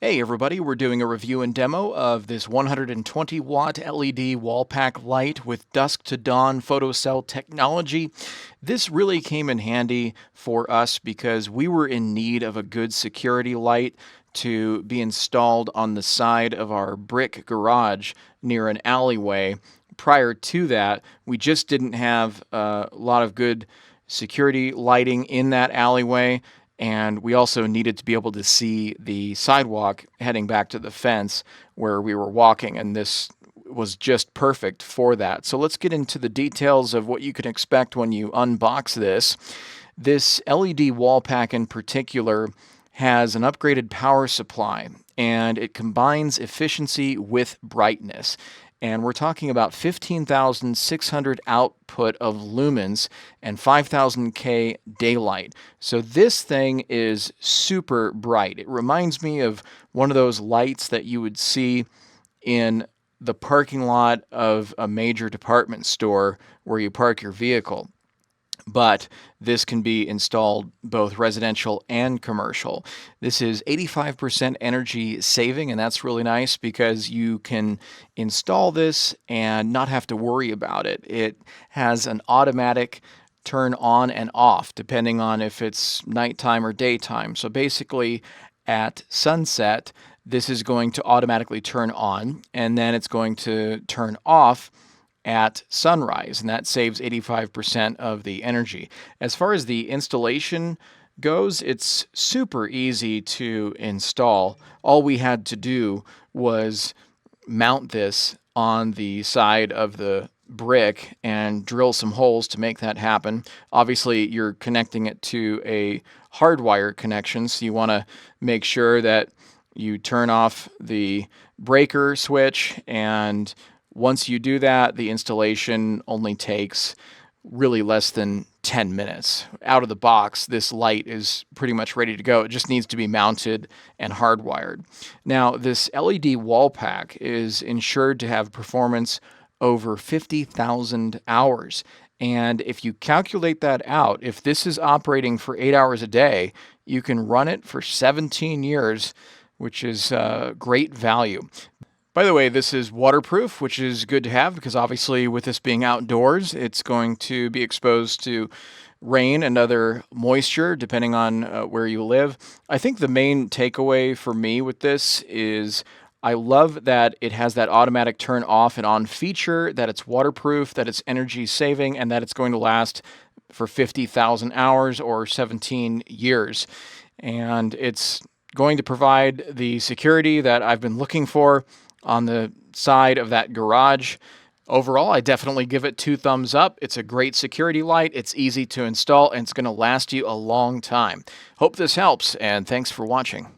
Hey everybody, we're doing a review and demo of this 120 watt LED wall pack light with dusk to dawn photocell technology. This really came in handy for us because we were in need of a good security light to be installed on the side of our brick garage near an alleyway. Prior to that, we just didn't have a lot of good security lighting in that alleyway, and we also needed to be able to see the sidewalk heading back to the fence where we were walking, and this was just perfect for that. So let's get into the details of what you can expect when you unbox this. This LED wall pack in particular has an upgraded power supply, and it combines efficiency with brightness. And we're talking about 15,600 output of lumens and 5,000 K daylight. So this thing is super bright. It reminds me of one of those lights that you would see in the parking lot of a major department store where you park your vehicle. But this can be installed both residential and commercial. This is 85% energy saving, and that's really nice because you can install this and not have to worry about it. It has an automatic turn on and off depending on if it's nighttime or daytime. So basically, at sunset, this is going to automatically turn on, and then it's going to turn off at sunrise, and that saves 85% of the energy. As far as the installation goes, it's super easy to install. All we had to do was mount this on the side of the brick and drill some holes to make that happen. Obviously, you're connecting it to a hardwire connection, so you want to make sure that you turn off the breaker switch, and once you do that, the installation only takes really less than 10 minutes. Out of the box, this light is pretty much ready to go. It just needs to be mounted and hardwired. Now, this LED wall pack is insured to have performance over 50,000 hours. And if you calculate that out, if this is operating for 8 hours a day, you can run it for 17 years, which is great value. By the way, this is waterproof, which is good to have because obviously with this being outdoors, it's going to be exposed to rain and other moisture depending on where you live. I think the main takeaway for me with this is I love that it has that automatic turn off and on feature, that it's waterproof, that it's energy saving, and that it's going to last for 50,000 hours or 17 years. And it's going to provide the security that I've been looking for on the side of that garage. Overall, I definitely give it 2 thumbs up. It's a great security light, it's easy to install, and it's going to last you a long time. Hope this helps, and thanks for watching.